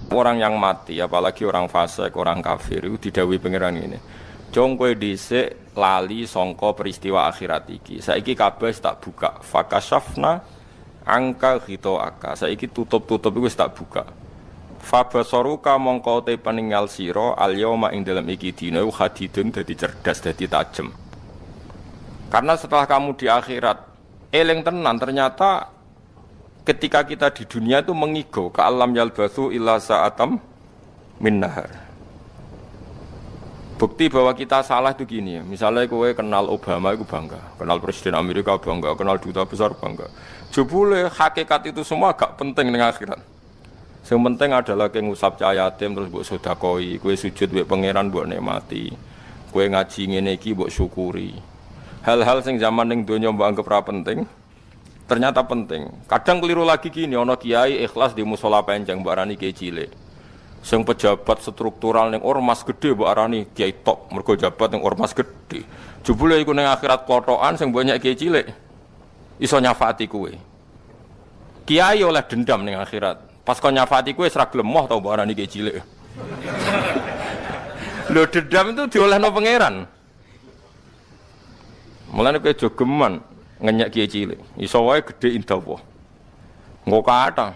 Orang yang mati, apalagi orang fasik, orang kafir itu didhawuhi pangeran ini. Jong kowe dhisik lali sangka peristiwa akhirat iki. Saiki kabeh tak buka. Fakashafna angka aka. Saiki tutup-tutup iku wis tak buka. Fabasaruka mongko te peninggal sira al-yauma ing dalem iki dina hadidun dadi cerdas, dadi tajem. Karena setelah kamu di akhirat eling tenan, ternyata ketika kita di dunia itu mengigo ka alam yalbatsu illa sa'atam min nahar. Bukti bahwa kita salah itu gini, misalnya kowe kenal Obama itu bangga, kenal Presiden Amerika bangga, kenal duta besar bangga. Jebule hakikat itu semua gak penting ning akhirat. Yang penting adalah kowe ngusap cah yatim terus mbok sedekoi, kowe sujud mbek pangeran mbok nikmati. Kowe ngaji ngene iki mbok syukuri. Hal-hal sing zaman ning donya mbok anggap ora penting, ternyata penting. Kadang keliru lagi gini, ana kiai ikhlas di musala panjang mbok arani kiai cilik. Sing pejabat struktural ning ormas gede mbok arani kiai top, mergo jabat ning ormas gede. Jebule iku ning akhirat kotokan sing banyak kiai cilik. Iso nyafaati kowe. Kiai oleh dendam ning akhirat. Pas kon nyafaati kowe ora gelem moh ta mbok arani kiai cilik. Lho dendam itu diolehno pangeran. Mulane kowe jogeman ngenyek kiai cilik, iso wae gedhe indah apa. Engko kathah.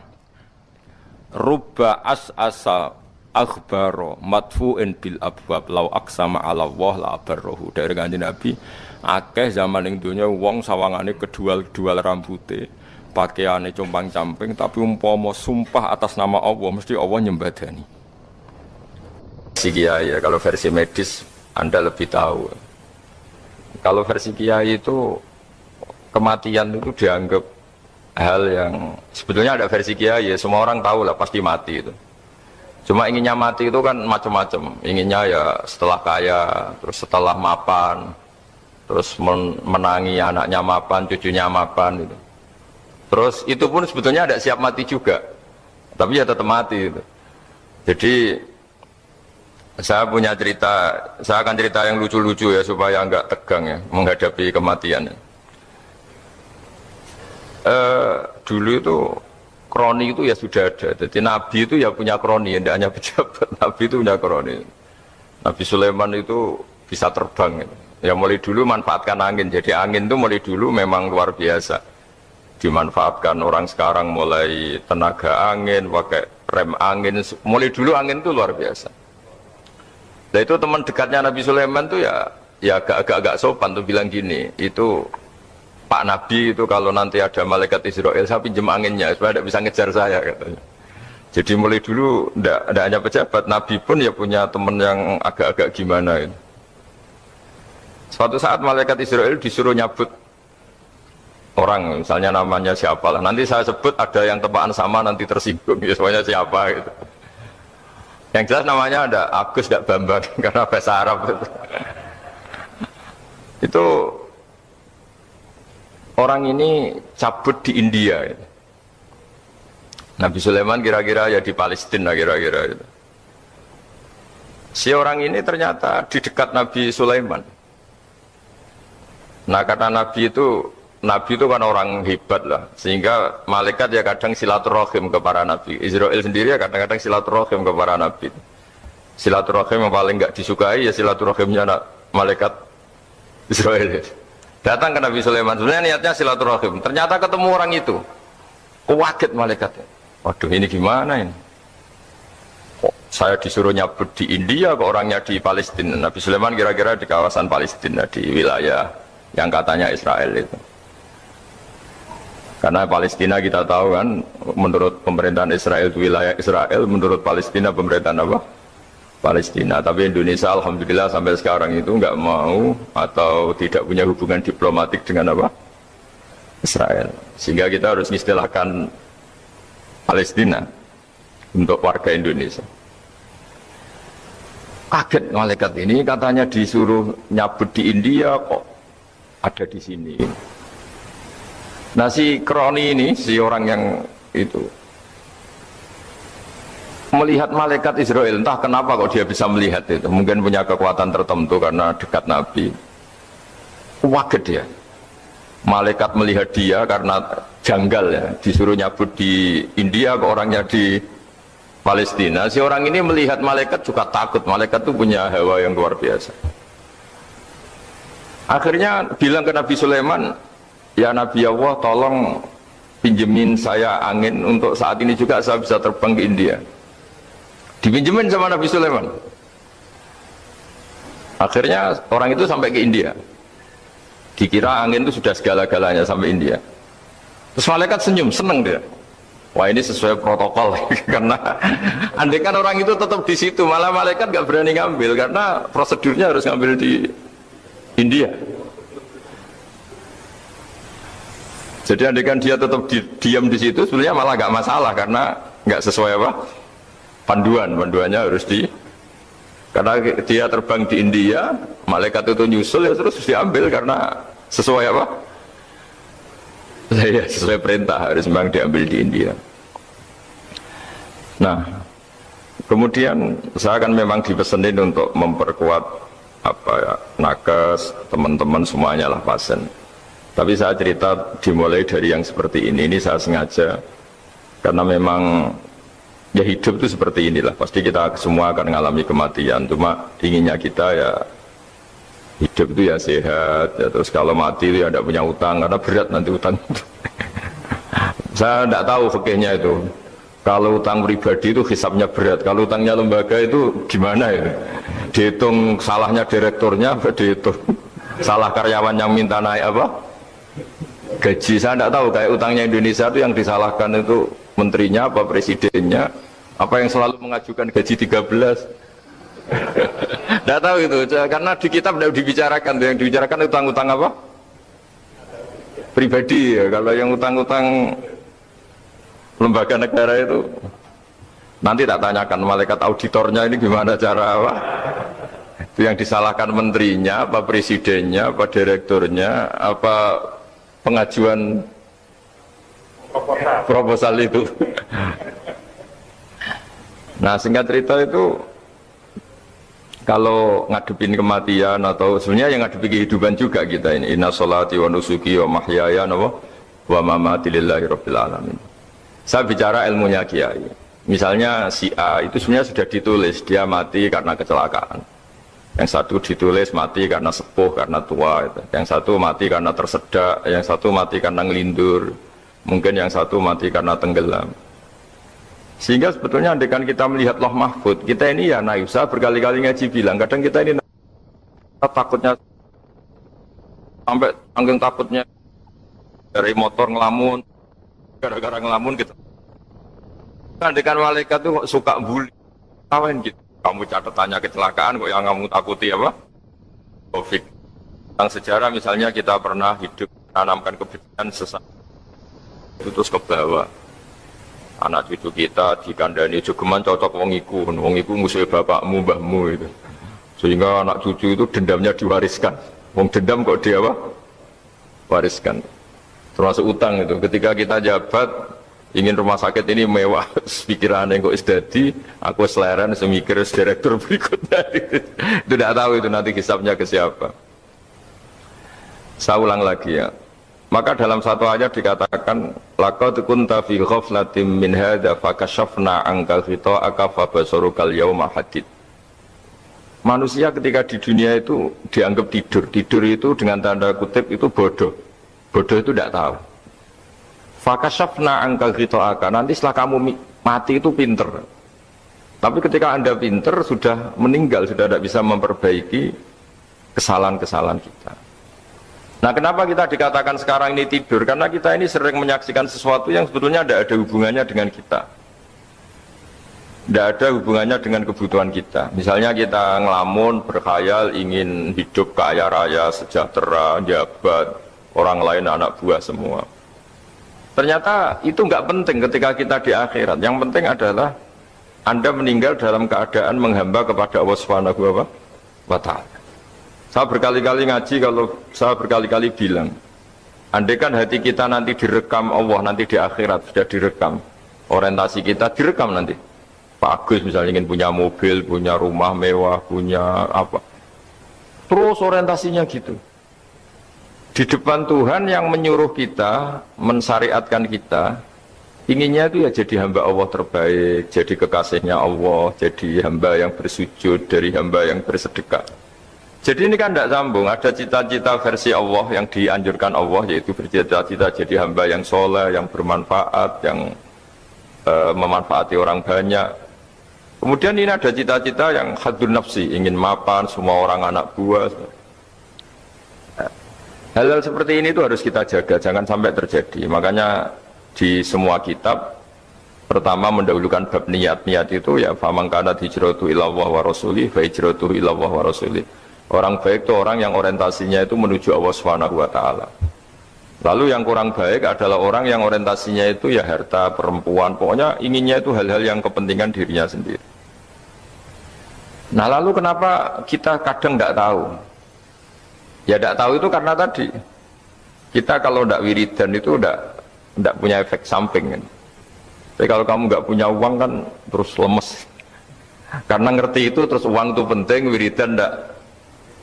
Rubba asa akhbaro madfu'in bil abwab law aqsama ala Allah la abarrahu. Dari kanjeng Nabi, akeh zaman ning donya wong sawangane kedual-dual rambute, pakaiane compang-camping tapi umpama sumpah atas nama Allah mesti Allah nyembadani. Si kiai ya, kalau versi medis Anda lebih tahu. Kalau versi kiai itu kematian itu dianggap hal yang sebetulnya ada versi kiai ya, semua orang tahu lah pasti mati itu. Cuma inginnya mati itu kan macam-macam. Inginnya ya setelah kaya, terus setelah mapan, terus menangi anaknya mapan, cucunya mapan itu. Terus itu pun sebetulnya ada siap mati juga, tapi ya tetap mati itu. Jadi saya punya cerita, saya akan cerita yang lucu-lucu ya supaya enggak tegang ya menghadapi kematian. Dulu itu kroni itu ya sudah ada. Jadi Nabi itu ya punya kroni, tidak hanya pejabat. Nabi itu punya kroni. Nabi Sulaiman itu bisa terbang. Ya mulai dulu manfaatkan angin. Jadi angin itu mulai dulu memang luar biasa. Dimanfaatkan orang sekarang mulai tenaga angin, pakai rem angin. Mulai dulu angin itu luar biasa. Nah itu teman dekatnya Nabi Sulaiman itu ya agak sopan tuh bilang gini, itu Pak Nabi itu kalau nanti ada malaikat Israel saya pinjam anginnya supaya tidak bisa ngejar saya katanya. Jadi mulai dulu tidak hanya pejabat, Nabi pun ya punya teman yang agak-agak gimana itu. Suatu saat malaikat Israel disuruh nyabut orang, misalnya namanya siapa lah. Nanti saya sebut ada yang tepaan sama nanti tersinggung, ya semuanya siapa gitu. Yang jelas namanya ada Agus tidak Bambang karena bahasa Arab itu. Itu orang ini cabut di India. Nabi Sulaiman kira-kira ya di Palestina kira-kira. Si orang ini ternyata di dekat Nabi Sulaiman. Nah karena Nabi itu kan orang hebat lah, sehingga malaikat ya kadang silaturahim ke para nabi. Israel sendiri ya kadang-kadang silaturahim ke para nabi. Silaturahim yang paling nggak disukai ya silaturahimnya malaikat Israel. Datang ke Nabi Sulaiman, sebenarnya niatnya silaturahim. Ternyata ketemu orang itu, kaget malaikatnya. Waduh ini gimana ini? Kok saya disuruh nyabut di India, kok orangnya di Palestina. Nabi Sulaiman kira-kira di kawasan Palestina, di wilayah yang katanya Israel itu. Karena Palestina kita tahu kan, menurut pemerintahan Israel itu wilayah Israel, menurut Palestina pemerintahan apa? Palestina. Tapi Indonesia alhamdulillah sampai sekarang itu nggak mau atau tidak punya hubungan diplomatik dengan apa? Israel. Sehingga kita harus mengistilahkan Palestina untuk warga Indonesia. Kaget malaikat ini katanya disuruh nyabut di India kok ada di sini. Nah si kroni ini, si orang yang itu melihat malaikat Israel, entah kenapa kok dia bisa melihat itu, mungkin punya kekuatan tertentu karena dekat Nabi. Waget dia, malaikat melihat dia karena janggal ya, disuruh nyabut di India kok orangnya di Palestina. Si orang ini melihat malaikat juga takut. Malaikat itu punya hawa yang luar biasa. Akhirnya bilang ke Nabi Sulaiman, ya Nabi Allah, tolong pinjemin saya angin untuk saat ini juga saya bisa terbang ke India. Dipinjemin sama Nabi Sulaiman. Akhirnya orang itu sampai ke India. Dikira angin itu sudah segala-galanya sampai India. Terus malaikat senyum, seneng dia. Wah, ini sesuai protokol. Karena andai kan orang itu tetap di situ, malah malaikat gak berani ngambil karena prosedurnya harus ngambil di India. Jadi andai kan dia tetap diam di situ, sebenarnya malah gak masalah karena gak sesuai apa? Panduannya harus karena dia terbang di India, malaikat itu nyusul ya terus diambil karena sesuai apa? Ya, sesuai perintah harus memang diambil di India. Nah, kemudian saya kan memang dipesenin untuk memperkuat apa ya, nakes, teman-teman semuanya lah pasien. Tapi saya cerita dimulai dari yang seperti ini saya sengaja karena memang ya hidup itu seperti inilah. Pasti kita semua akan mengalami kematian. Cuma inginnya kita ya hidup itu ya sehat, ya terus kalau mati itu ya tidak punya utang karena berat nanti utang. Saya tidak tahu fikihnya itu. Kalau utang pribadi itu hisabnya berat, kalau utangnya lembaga itu gimana itu? Dihitung salahnya direkturnya, dihitung salah karyawan yang minta naik apa? Gaji. Saya tidak tahu kayak utangnya Indonesia itu yang disalahkan itu menterinya apa presidennya, apa yang selalu mengajukan gaji 13. Tidak tahu itu, karena di kitab tidak dibicarakan. Yang dibicarakan utang-utang apa? Pribadi ya. Kalau yang utang-utang lembaga negara itu nanti tak tanyakan malaikat auditornya ini gimana cara apa? Itu yang disalahkan menterinya, apa presidennya, apa direkturnya, apa pengajuan proposal itu. Nah, singkat cerita itu kalau ngadepin kematian atau sebenarnya yang ngadepi kehidupan juga kita ini, inna sholati wa nusuki wa mahyaya wa mamati lillahi rabbil alamin. Saya bicara ilmunya kiai. Misalnya si A itu sebenarnya sudah ditulis dia mati karena kecelakaan. Yang satu ditulis mati karena sepuh, karena tua. Yang satu mati karena tersedak, yang satu mati karena ngelindur. Mungkin yang satu mati karena tenggelam. Sehingga sebetulnya andaikan kita melihat Loh Mahfud, kita ini ya naif. Saya berkali-kali ngaji bilang, kadang kita ini takutnya sampai angin takutnya dari motor ngelamun, gara-gara ngelamun gitu. Andaikan malaikat tuh suka bully, tawain gitu. Kamu catatannya kecelakaan kok yang kamu takuti apa? Covid. Yang sejarah misalnya kita pernah hidup menanamkan kebencian sesat itu terus ke bawah. Anak cucu kita dikandani jogeman cocok wong iku musuh bapakmu, mbahmu itu. Sehingga anak cucu itu dendamnya diwariskan. Wong dendam kok dia apa? Wariskan. Termasuk utang itu. Ketika kita jabat ingin rumah sakit ini mewah, pikiran yang kok isdadi, aku seleren semikir direktur berikutnya. Itu tidak tahu itu nanti hisabnya ke siapa. Saya ulang lagi ya. Maka dalam satu ayat dikatakan laqad kunta fi ghaflatin min hadza fakashafna anka ghita'aka fabasarukal yauma hadid. Manusia ketika di dunia itu dianggap tidur. Tidur itu dengan tanda kutip itu bodoh. Bodoh itu tidak tahu. Fakashafna anka ghita'aka. Nanti setelah kamu mati itu pinter. Tapi ketika Anda pinter sudah meninggal, sudah tidak bisa memperbaiki kesalahan-kesalahan kita. Nah, kenapa kita dikatakan sekarang ini tidur? Karena kita ini sering menyaksikan sesuatu yang sebetulnya tidak ada hubungannya dengan kita. Tidak ada hubungannya dengan kebutuhan kita. Misalnya kita ngelamun, berkhayal, ingin hidup kaya raya, sejahtera, jabat, orang lain anak buah semua. Ternyata itu nggak penting ketika kita di akhirat. Yang penting adalah Anda meninggal dalam keadaan menghamba kepada Allah Subhanahu wa Ta'ala. Saya berkali-kali ngaji, kalau saya berkali-kali bilang, andaikan hati kita nanti direkam Allah, nanti di akhirat sudah direkam, orientasi kita direkam nanti. Pak Agus misalnya ingin punya mobil, punya rumah mewah, punya apa, terus orientasinya gitu. Di depan Tuhan yang menyuruh kita, mensyariatkan kita, inginnya itu ya jadi hamba Allah terbaik, jadi kekasihnya Allah, jadi hamba yang bersujud, dari hamba yang bersedekah. Jadi ini kan tidak sambung, ada cita-cita versi Allah yang dianjurkan Allah, yaitu bercita-cita jadi hamba yang soleh, yang bermanfaat, yang memanfaati orang banyak. Kemudian ini ada cita-cita yang hadun nafsi, ingin mapan semua orang anak buah. Hal-hal seperti ini itu harus kita jaga, jangan sampai terjadi. Makanya di semua kitab, pertama mendahulukan bab niat. Niat itu ya faman kanat hijratu ila Allah wa rasulih fa hijratuhu ila Allah wa rasulih. Orang baik itu orang yang orientasinya itu menuju Allah Subhanahu wa taala. Lalu yang kurang baik adalah orang yang orientasinya itu ya harta, perempuan, pokoknya inginnya itu hal-hal yang kepentingan dirinya sendiri. Nah, lalu kenapa kita kadang tidak tahu? Ya tidak tahu itu karena tadi kita kalau tidak wiridan itu tidak punya efek samping kan. Tapi kalau kamu nggak punya uang kan terus lemes. Karena ngerti itu terus uang itu penting, wiridan tidak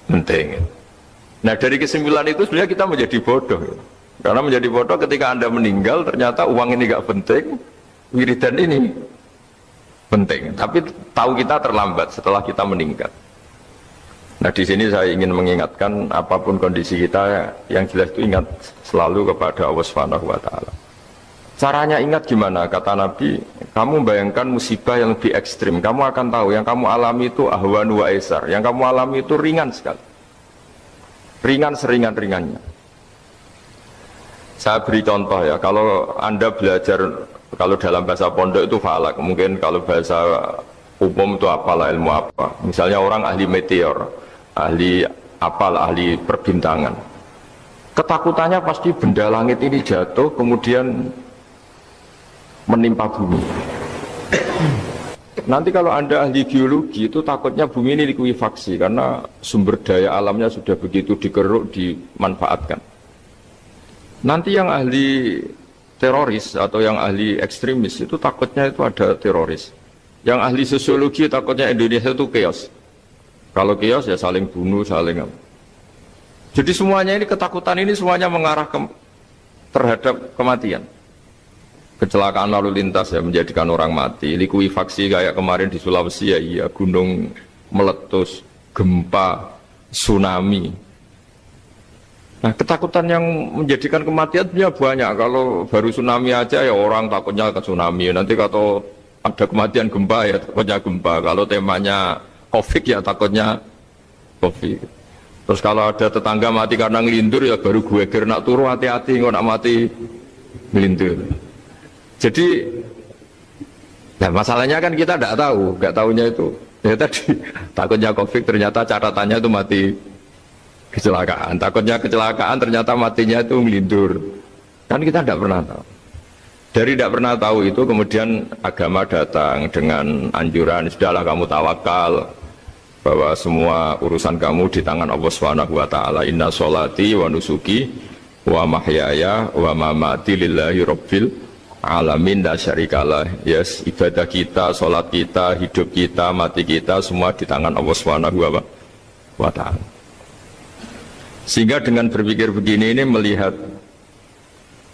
penting. Nah dari kesimpulan itu sebenarnya kita menjadi bodoh. Karena menjadi bodoh ketika Anda meninggal ternyata uang ini nggak penting, wiridan ini penting. Tapi tahu kita terlambat setelah kita meninggal. Nah di sini saya ingin mengingatkan apapun kondisi kita yang jelas itu ingat selalu kepada Allah Subhanahu wa taala. Caranya ingat gimana? Kata Nabi, kamu bayangkan musibah yang lebih ekstrim, kamu akan tahu yang kamu alami itu ahwanu wa aisar, yang kamu alami itu ringan sekali. Ringan seringan-ringannya. Saya beri contoh ya, kalau Anda belajar, kalau dalam bahasa pondok itu falak, mungkin kalau bahasa umum itu apalah ilmu apa. Misalnya orang ahli meteor, ahli apalah, ahli perbintangan. Ketakutannya pasti benda langit ini jatuh, kemudian menimpa bumi. Nanti kalau Anda ahli geologi itu takutnya bumi ini likuifaksi karena sumber daya alamnya sudah begitu dikeruk, dimanfaatkan. Nanti yang ahli teroris atau yang ahli ekstremis itu takutnya itu ada teroris. Yang ahli sosiologi takutnya Indonesia itu chaos. Kalau chaos ya saling bunuh, saling apa. Jadi semuanya ini ketakutan ini semuanya mengarah terhadap kematian. Kecelakaan lalu lintas ya menjadikan orang mati, likuifaksi kayak kemarin di Sulawesi ya iya, gunung meletus, gempa, tsunami. Nah ketakutan yang menjadikan kematian ya banyak. Kalau baru tsunami aja ya orang takutnya ke tsunami, nanti kalau ada kematian gempa ya takutnya gempa, kalau temanya COVID ya takutnya COVID. Terus kalau ada tetangga mati karena ngelindur ya baru gue nak turu hati-hati nggak nak mati ngelindur. Jadi, nah masalahnya kan kita tidak tahu, nggak tahunya itu. Ya tadi takutnya COVID ternyata catatannya itu mati kecelakaan. Takutnya kecelakaan ternyata matinya itu ngelindur. Kan kita tidak pernah tahu. Dari tidak pernah tahu itu kemudian agama datang dengan anjuran sudahlah kamu tawakal bahwa semua urusan kamu di tangan Allah Subhanahu wa taala. Inna sholati wa nusuki wa mahyaya wa mamati lillahi rabbil alamin la syarikalah. Yes, ibadah kita, sholat kita, hidup kita, mati kita semua di tangan Allah Subhanahu wa taala. Sehingga dengan berpikir begini ini melihat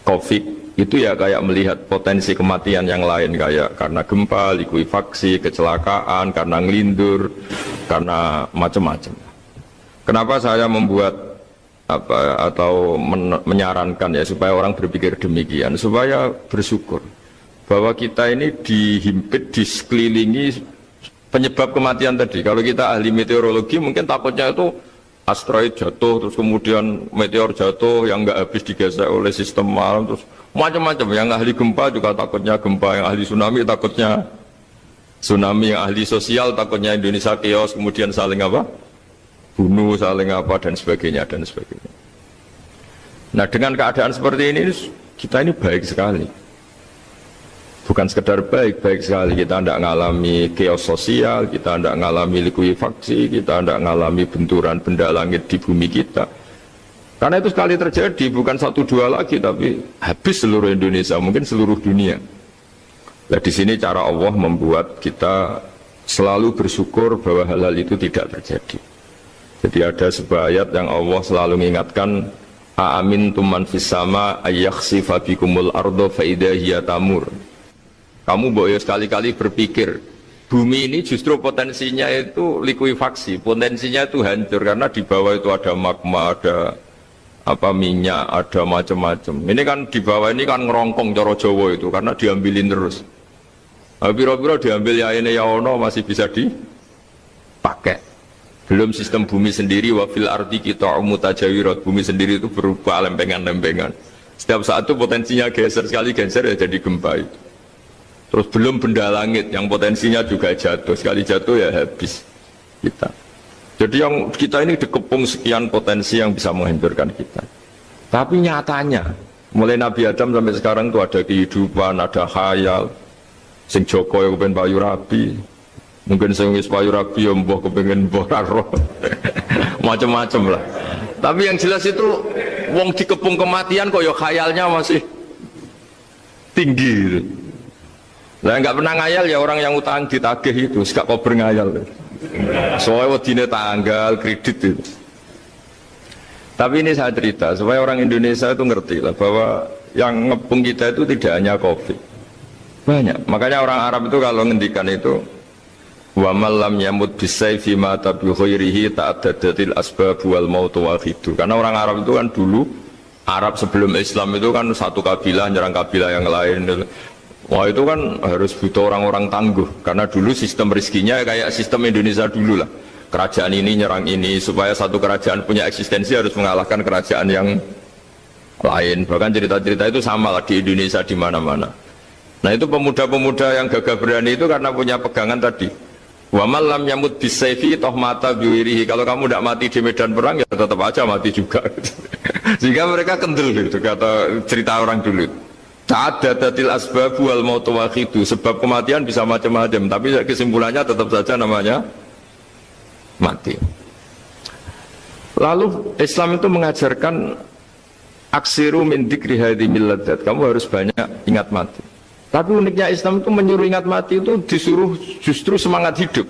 COVID itu ya kayak melihat potensi kematian yang lain, kayak karena gempa, likuifaksi, kecelakaan, karena ngelindur, karena macam-macam. Kenapa saya membuat atau menyarankan ya supaya orang berpikir demikian, supaya bersyukur bahwa kita ini dihimpit, disekelilingi penyebab kematian tadi. Kalau kita ahli meteorologi mungkin takutnya itu asteroid jatuh, terus kemudian meteor jatuh yang nggak habis digesek oleh sistem alam, terus macam-macam. Yang ahli gempa juga takutnya gempa, yang ahli tsunami takutnya tsunami, yang ahli sosial takutnya Indonesia chaos, kemudian saling apa? Bunuh, saling apa, dan sebagainya, dan sebagainya. Nah dengan keadaan seperti ini, kita ini baik sekali. Bukan sekedar baik, baik sekali. Kita tidak mengalami chaos sosial, kita tidak mengalami likuifaksi, kita tidak mengalami benturan benda langit di bumi kita. Karena itu sekali terjadi, bukan 1-2 lagi, tapi habis seluruh Indonesia, mungkin seluruh dunia. Nah di sini cara Allah membuat kita selalu bersyukur bahwa hal-hal itu tidak terjadi. Jadi ada sebuah ayat yang Allah selalu mengingatkan Aamintum man fis sama ayakhsifa bikumul ardo fa idza hiya tamur. Kamu boleh sekali-kali berpikir bumi ini justru potensinya itu likuifaksi, potensinya itu hancur karena di bawah itu ada magma, ada apa minyak, ada macam-macam. Ini kan di bawah ini kan ngerongkong cara Jawa itu karena diambilin terus. Biro-biro diambil ya ini ya ono masih bisa dipakai. Belum sistem bumi sendiri wafil arti kita mutajawirat, bumi sendiri itu berupa lempengan-lempengan. Setiap saat itu potensinya geser, sekali geser ya jadi gempa itu. Terus belum benda langit yang potensinya juga jatuh, sekali jatuh ya habis kita. Jadi yang kita ini dikepung sekian potensi yang bisa menghancurkan kita. Tapi nyatanya mulai Nabi Adam sampai sekarang itu ada kehidupan, ada khayal. Sing Joko yang kepengen payu rabi, mungkin sing wis payu rabi ya mbah kepengen mbah roh. Macam-macam lah. Tapi yang jelas itu wong dikepung kematian kok ya khayalnya masih tinggi. Lah enggak pernah ngayal ya orang yang utang ditagih itu, gak kok berngayal. Soalnya wedine tanggal kredit itu. Tapi ini saya cerita supaya orang Indonesia itu ngerti lah bahwa yang ngepung kita itu tidak hanya Covid. Banyak. Makanya orang Arab itu kalau ngendikan itu wa malam yamut bisayfi mata bi khairihi ta'addadatil asbab wal maut wahidu. Karena orang Arab itu kan dulu Arab sebelum Islam itu kan satu kabilah nyerang kabilah yang lain. Wah itu kan harus butuh orang-orang tangguh karena dulu sistem rezekinya kayak sistem Indonesia dulu lah. Kerajaan ini nyerang ini supaya satu kerajaan punya eksistensi harus mengalahkan kerajaan yang lain. Bahkan cerita-cerita itu sama lah di Indonesia di mana-mana. Nah itu pemuda-pemuda yang gagah berani itu karena punya pegangan tadi. Wa man lam yamut bisayfi toh mata biwirihi. Kalau kamu tidak mati di medan perang ya tetap aja mati juga. Sehingga mereka kendel gitu kata cerita orang dulu. Ta'addadatil asbab wal maut wahidu. Sebab kematian bisa macam-macam, tapi kesimpulannya tetap saja namanya mati. Lalu Islam itu mengajarkan aksiru min dzikri hadhimil ladzat. Kamu harus banyak ingat mati. Tapi uniknya Islam itu menyuruh ingat mati itu disuruh justru semangat hidup.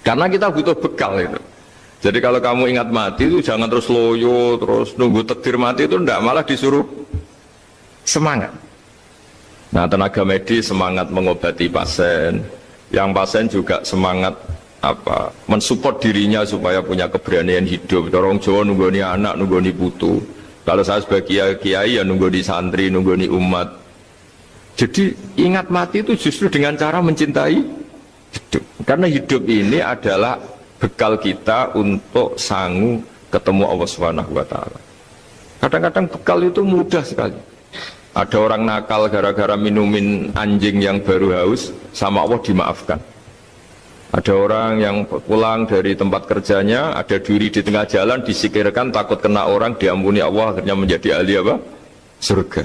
Karena kita butuh bekal itu. Jadi kalau kamu ingat mati itu jangan terus loyo, terus nunggu takdir mati itu enggak, malah disuruh semangat. Nah tenaga medis semangat mengobati pasien, yang pasien juga semangat apa mensupport dirinya supaya punya keberanian hidup. Orang Jawa nunggoni anak, nunggoni putu. Kalau saya sebagai kiai ya nunggoni santri, nunggoni umat. Jadi ingat mati itu justru dengan cara mencintai hidup. Karena hidup ini adalah bekal kita untuk sanggup ketemu Allah Subhanahu wa taala. Kadang-kadang bekal itu mudah sekali. Ada orang nakal gara-gara minumin anjing yang baru haus, sama Allah dimaafkan. Ada orang yang pulang dari tempat kerjanya, ada duri di tengah jalan, disikirkan takut kena orang, diampuni Allah, akhirnya menjadi ahli apa? Surga.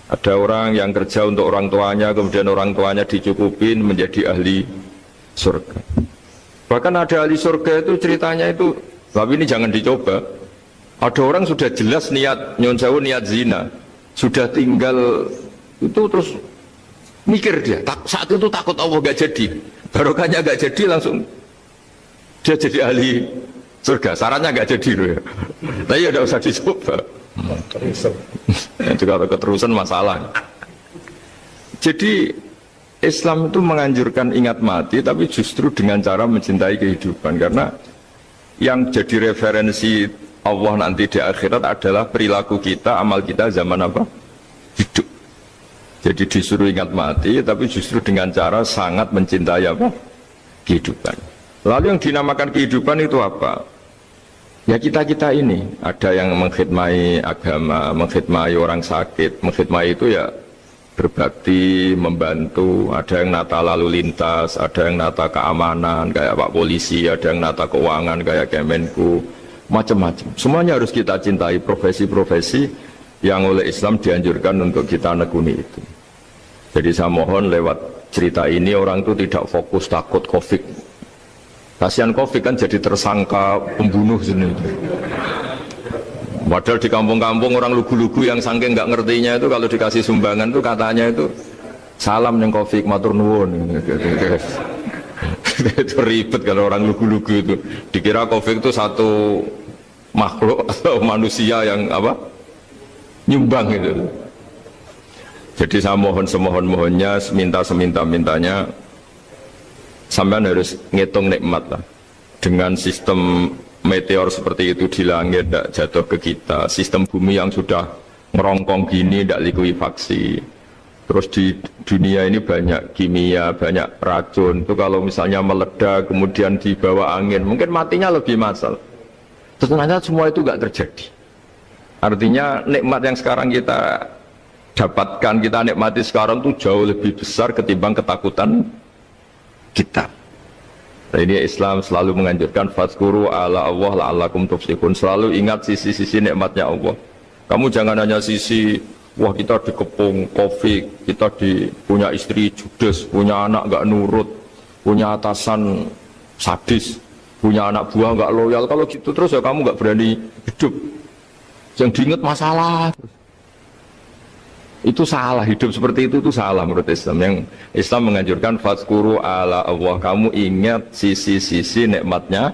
Ada orang yang kerja untuk orang tuanya, kemudian orang tuanya dicukupin menjadi ahli surga. Bahkan ada ahli surga itu ceritanya itu, tapi ini jangan dicoba. Ada orang sudah jelas niat nyon sewu, niat zina, sudah tinggal itu terus mikir dia. Saat itu takut Allah gak jadi, barokahnya gak jadi langsung dia jadi ahli surga. Sarannya gak jadi loh ya. Tapi ya udah usah dicoba. Itu kalau keterusan masalah. Jadi Islam itu menganjurkan ingat mati, tapi justru dengan cara mencintai kehidupan. Karena yang jadi referensi Allah nanti di akhirat adalah perilaku kita, amal kita zaman apa? Hidup. Jadi disuruh ingat mati, tapi justru dengan cara sangat mencintai apa? Kehidupan. Lalu yang dinamakan kehidupan itu apa? Ya kita-kita ini, ada yang mengkhidmati agama, mengkhidmati orang sakit, mengkhidmati itu ya berbakti, membantu, ada yang nata lalu lintas, ada yang nata keamanan kayak Pak Polisi, ada yang nata keuangan kayak Kemenku, macam-macam. Semuanya harus kita cintai, profesi-profesi yang oleh Islam dianjurkan untuk kita nekuni itu. Jadi saya mohon lewat cerita ini orang itu tidak fokus takut Covid. Kasihan Covid kan jadi tersangka pembunuh sini. Padahal di kampung-kampung orang lugu-lugu yang saking nggak ngertinya itu kalau dikasih sumbangan itu katanya itu salam yang Covid matur nuwun. Itu ribet kalau orang lugu-lugu itu. Dikira Covid itu satu makhluk atau manusia yang apa nyumbang itu. Jadi saya mohon semohon-mohonnya, seminta-mintanya, sampean harus ngitung nikmat lah. Dengan sistem meteor seperti itu di langit tidak jatuh ke kita, sistem bumi yang sudah ngerongkong gini tidak likuifaksi. Terus di dunia ini banyak kimia, banyak racun. Itu kalau misalnya meledak kemudian dibawa angin, mungkin matinya lebih massal. Ternyata semua itu nggak terjadi. Artinya nikmat yang sekarang kita dapatkan, kita nikmati sekarang itu jauh lebih besar ketimbang ketakutan kita. Nah, ini Islam selalu menganjurkan fadzkuru ala Allah la'allakum tuflihun. Selalu ingat sisi-sisi nikmatnya Allah. Kamu jangan hanya sisi wah kita dikepung Covid, kita punya istri judes, punya anak nggak nurut, punya atasan sadis, punya anak buah nggak loyal. Kalau gitu terus ya kamu nggak berani hidup. Yang diingat masalah. Itu salah, hidup seperti itu salah menurut Islam. Yang Islam menganjurkan fadzkuru ala Allah, kamu ingat sisi-sisi nikmatnya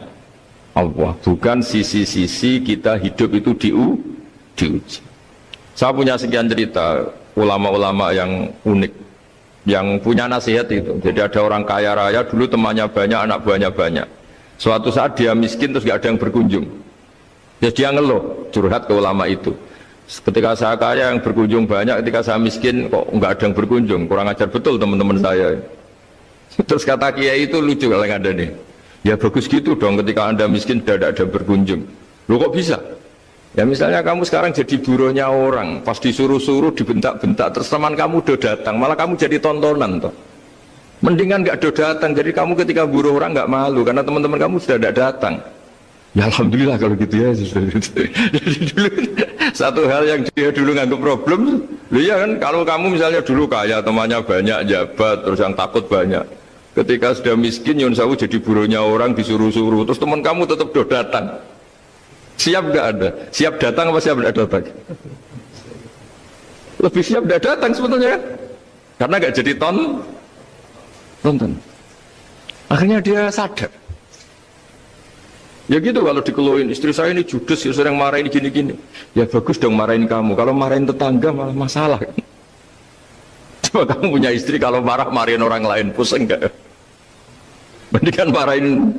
Allah, bukan sisi-sisi kita hidup itu diuji. Saya punya sekian cerita ulama-ulama yang unik, yang punya nasihat itu. Jadi ada orang kaya raya dulu temannya banyak, anak buahnya banyak. Suatu saat dia miskin terus gak ada yang berkunjung. Jadi dia ngeluh, curhat ke ulama itu. Ketika saya kaya yang berkunjung banyak, ketika saya miskin kok nggak ada yang berkunjung, kurang ajar betul teman-teman saya. Terus kata kiai itu lucu kalau yang ada nih, ya bagus gitu dong ketika anda miskin tidak ada yang berkunjung. Loh kok bisa? Ya misalnya kamu sekarang jadi buruhnya orang, pas disuruh-suruh dibentak-bentak, terus teman kamu udah datang, malah kamu jadi tontonan toh. Mendingan nggak udah datang, jadi kamu ketika buruh orang nggak malu karena teman-teman kamu sudah tidak datang. Ya alhamdulillah kalau gitu ya. Jadi dulu satu hal yang dia dulu nganggap problem, ya kan kalau kamu misalnya dulu kaya, temannya banyak, jabat, terus yang takut banyak. Ketika sudah miskin, Yun Sawu jadi buruhnya orang, disuruh-suruh, terus teman kamu tetap do datang. Siap nggak ada? Siap datang apa siap nggak datang? Lebih siap nggak datang sebetulnya kan? Karena nggak jadi tonton. Akhirnya dia sadar. Ya gitu kalau dikeluhin istri saya ini judes, ya sering marahin gini-gini. Ya bagus dong marahin kamu. Kalau marahin tetangga malah masalah. Coba kamu punya istri kalau marahin orang lain, pusing enggak? Mendingan marahin.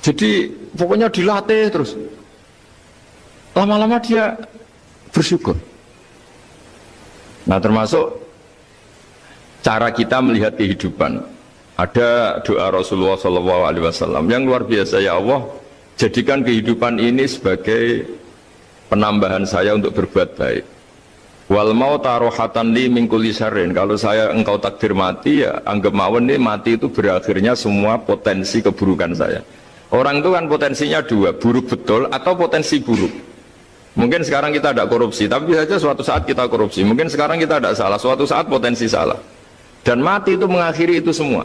Jadi pokoknya dilatih terus. Lama-lama dia bersyukur. Nah termasuk cara kita melihat kehidupan. Ada doa Rasulullah SAW yang luar biasa, ya Allah jadikan kehidupan ini sebagai penambahan saya untuk berbuat baik. Wal mauta rohatan li min kulli syarrin. Kalau saya engkau takdir mati, ya anggap mawon nih mati itu berakhirnya semua potensi keburukan saya. Orang itu kan potensinya dua, buruk betul atau potensi buruk. Mungkin sekarang kita ada korupsi, tapi bisa saja suatu saat kita korupsi. Mungkin sekarang kita ada salah, suatu saat potensi salah. Dan mati itu mengakhiri itu semua.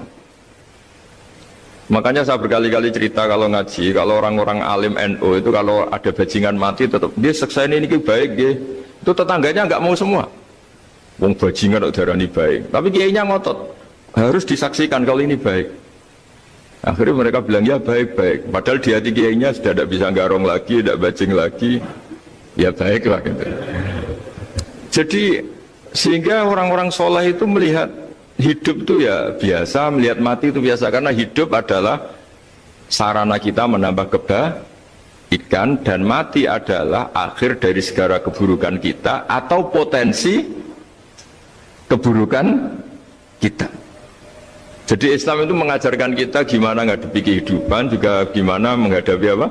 Makanya saya berkali-kali cerita kalau ngaji, kalau orang-orang alim NU itu kalau ada bajingan mati tetap dia seksa ini baik dia. Itu tetangganya nggak mau semua. Wong bajingan udah darani baik, tapi kiainya ngotot harus disaksikan kalau ini baik. Akhirnya mereka bilang ya baik-baik. Padahal di hati kiainya sudah tidak bisa garong lagi, tidak bajing lagi, ya baiklah gitu. Jadi sehingga orang-orang soleh itu melihat hidup itu ya biasa, melihat mati itu biasa, karena hidup adalah sarana kita menambah kebaikan dan mati adalah akhir dari segala keburukan kita atau potensi keburukan kita. Jadi Islam itu mengajarkan kita gimana menghadapi kehidupan, juga gimana menghadapi apa?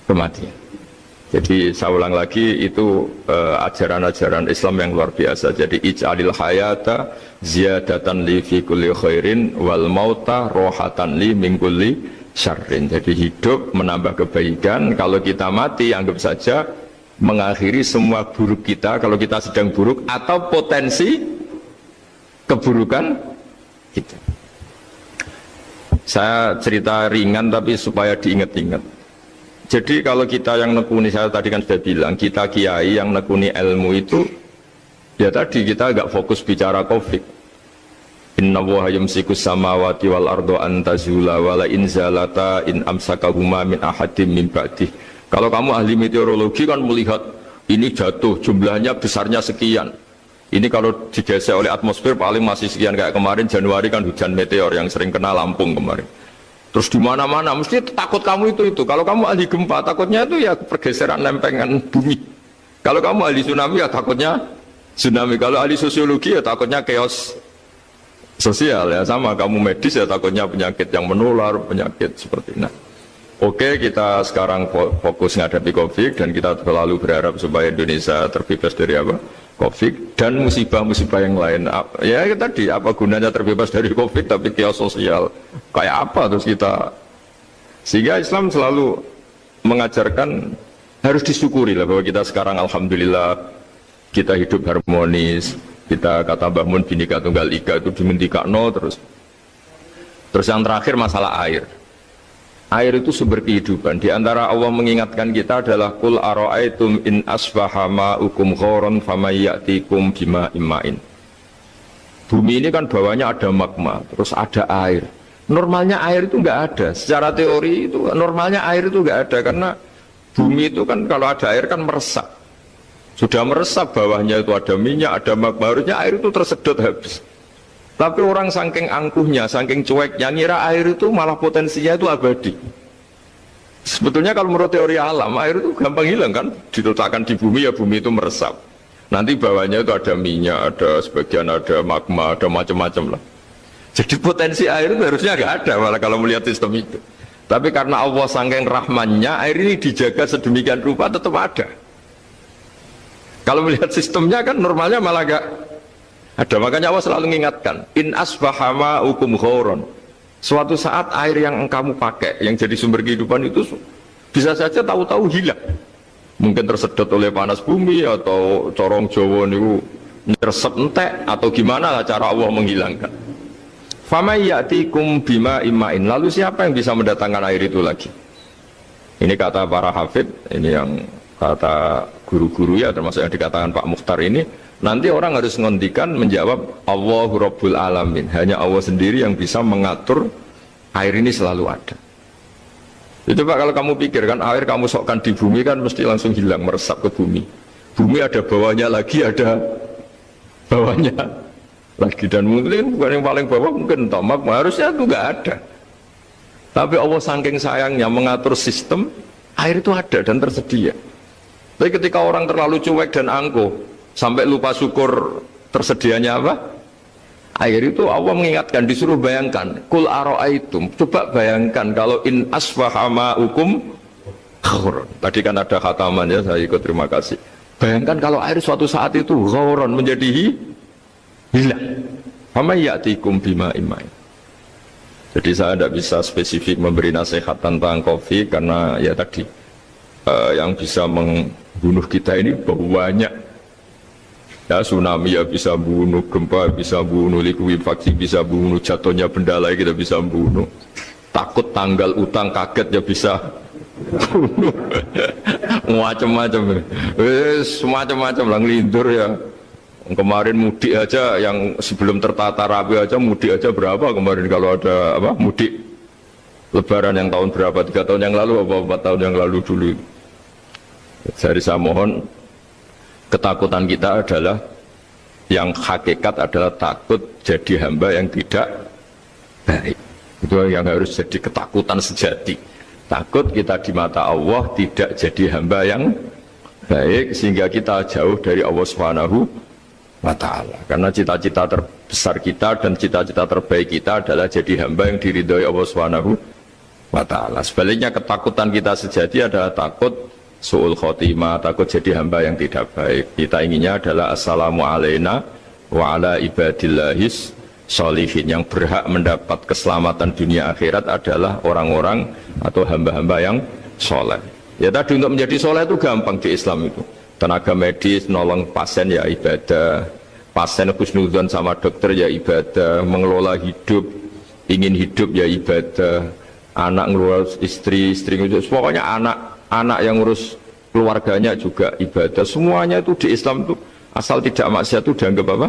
Kematian. Jadi saya ulang lagi, itu ajaran-ajaran Islam yang luar biasa. Jadi ij'alil hayata ziyadatan li fi kulli khairin wal mauta rohatan li min kulli syarrin. Jadi hidup menambah kebaikan, kalau kita mati anggap saja mengakhiri semua buruk kita kalau kita sedang buruk atau potensi keburukan kita. Saya cerita ringan tapi supaya diingat-ingat. Jadi kalau kita yang nekuni, saya tadi kan sudah bilang, kita kiai yang nekuni ilmu itu, ya tadi kita agak fokus bicara Covid. Inna Allaha yumsikus samawati wal ardo an tazula wala in zalata in amsakahuma min ahadim min ba'dih. Kalau kamu ahli meteorologi kan melihat ini jatuh jumlahnya besarnya sekian. Ini kalau digeser oleh atmosfer paling masih sekian, kayak kemarin Januari kan hujan meteor yang sering kena Lampung kemarin. Terus di mana-mana mesti takut kamu itu. Kalau kamu ahli gempa takutnya itu ya pergeseran lempengan bumi. Kalau kamu ahli tsunami ya takutnya tsunami. Kalau ahli sosiologi ya takutnya chaos sosial, ya sama. Kamu medis ya takutnya penyakit yang menular, penyakit seperti ini. Oke, kita sekarang fokus menghadapi COVID dan kita selalu berharap supaya Indonesia terbebas dari apa? COVID dan musibah-musibah yang lain. Ya tadi, apa gunanya terbebas dari COVID tapi chaos sosial kayak apa terus kita? Sehingga Islam selalu mengajarkan harus disyukuri lah bahwa kita sekarang alhamdulillah kita hidup harmonis. Kita kata Mbah Mun Bhinneka Tunggal Ika itu dimentikakno terus yang terakhir masalah air. Air itu sumber kehidupan. Di antara Allah mengingatkan kita adalah kul ara'aitum in asbaha ma'ukum ghoron famayyatikum bima imma'in. Bumi ini kan bawahnya ada magma, terus ada air. Normalnya air itu enggak ada. Secara teori itu normalnya air itu enggak ada karena bumi itu kan kalau ada air kan meresap. Sudah meresap, bawahnya itu ada minyak, ada magma, harusnya air itu tersedot habis. Tapi orang saking angkuhnya, saking cueknya, ngira air itu malah potensinya itu abadi. Sebetulnya kalau menurut teori alam, air itu gampang hilang kan, diletakkan di bumi ya bumi itu meresap. Nanti bawahnya itu ada minyak, ada sebagian ada magma, ada macam-macam lah. Jadi potensi air itu harusnya nggak ada malah kalau melihat sistem itu. Tapi karena Allah saking rahmannya, air ini dijaga sedemikian rupa tetap ada. Kalau melihat sistemnya kan normalnya malah gak ada. Makanya Allah selalu mengingatkan in asbaha ma'ukum ghoron. Suatu saat air yang kamu pakai yang jadi sumber kehidupan itu bisa saja tahu-tahu hilang. Mungkin tersedot oleh panas bumi atau corong Jawa niku nyeresep entek atau gimana lah cara Allah menghilangkan. Fama ya'tikum bima imma'in. Lalu siapa yang bisa mendatangkan air itu lagi? Ini kata para hafid, ini yang kata guru-guru ya termasuk yang dikatakan Pak Mukhtar ini, nanti orang harus ngondikan menjawab Allahu Rabbul Alamin, hanya Allah sendiri yang bisa mengatur air ini selalu ada. Itu Pak, kalau kamu pikir kan air kamu sokkan di bumi kan mesti langsung hilang, meresap ke bumi. Bumi ada bawahnya lagi, ada bawahnya lagi, dan mungkin bukan yang paling bawah mungkin tomak, harusnya itu nggak ada. Tapi Allah saking sayangnya mengatur sistem, air itu ada dan tersedia. Tapi ketika orang terlalu cuek dan angkuh sampai lupa syukur tersedianya apa? Air itu Allah mengingatkan, disuruh bayangkan, kul ara'aitum, coba bayangkan kalau in asbaha ma'ukum ghoron. Tadi kan ada khataman ya, saya ikut, terima kasih. Bayangkan kalau air suatu saat itu ghoron menjadi hilang. Fama ya'tikum bima imma'in. Jadi saya tidak bisa spesifik memberi nasihat tentang COVID karena ya tadi yang bisa membunuh kita ini banyak. Ya, tsunami ya bisa bunuh, gempa bisa bunuh, likuifaksi bisa bunuh, jatuhnya benda lain kita bisa bunuh. Takut tanggal utang kaget ya bisa bunuh. Macam-macam. Semacam-macam lah, ngelindur ya. Kemarin mudik aja yang sebelum tertata rapi aja, mudik aja berapa kemarin kalau ada apa mudik Lebaran yang tahun berapa, 3 tahun yang lalu apa 4 tahun yang lalu dulu. Jadi saya mohon, ketakutan kita adalah yang hakikat adalah takut jadi hamba yang tidak baik. Itu yang harus jadi ketakutan sejati. Takut kita di mata Allah tidak jadi hamba yang baik sehingga kita jauh dari Allah Subhanahu wa ta'ala. Karena cita-cita terbesar kita dan cita-cita terbaik kita adalah jadi hamba yang diridhoi Allah Subhanahu wa ta'ala. Sebaliknya ketakutan kita sejati adalah takut su'ul khotimah, takut jadi hamba yang tidak baik. Kita inginnya adalah assalamu alaina wa ala ibadillahis sholihin. Yang berhak mendapat keselamatan dunia akhirat adalah orang-orang atau hamba-hamba yang soleh. Ya tadi, untuk menjadi soleh itu gampang di Islam itu. Tenaga medis, nolong pasien ya ibadah, pasien husnudzon sama dokter ya ibadah, mengelola hidup, ingin hidup ya ibadah, anak ngurus istri, pokoknya anak yang ngurus keluarganya juga ibadah. Semuanya itu di Islam itu asal tidak maksiat itu dianggap apa?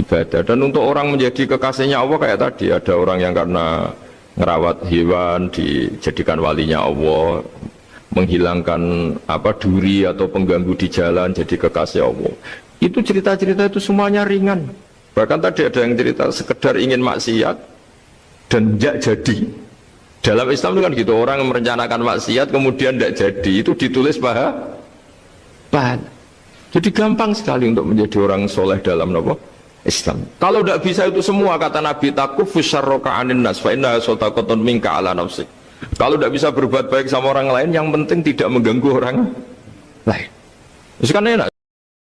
ibadah. Dan untuk orang menjadi kekasihnya Allah kayak tadi, ada orang yang karena ngerawat hewan dijadikan walinya Allah, menghilangkan duri atau pengganggu di jalan jadi kekasih Allah. Itu cerita-cerita itu semuanya ringan. Bahkan tadi ada yang cerita sekedar ingin maksiat dan tidak jadi. Dalam Islam itu kan gitu, orang merencanakan maksiat kemudian tidak jadi, itu ditulis pahala. Jadi gampang sekali untuk menjadi orang soleh dalam Islam. Kalau tidak bisa itu semua, kata Nabi, takufus syarroka anin nas fa inna sodaqatun minka ala nafsik. Kalau tidak bisa berbuat baik sama orang lain, yang penting tidak mengganggu orang lain. Itu kan enak.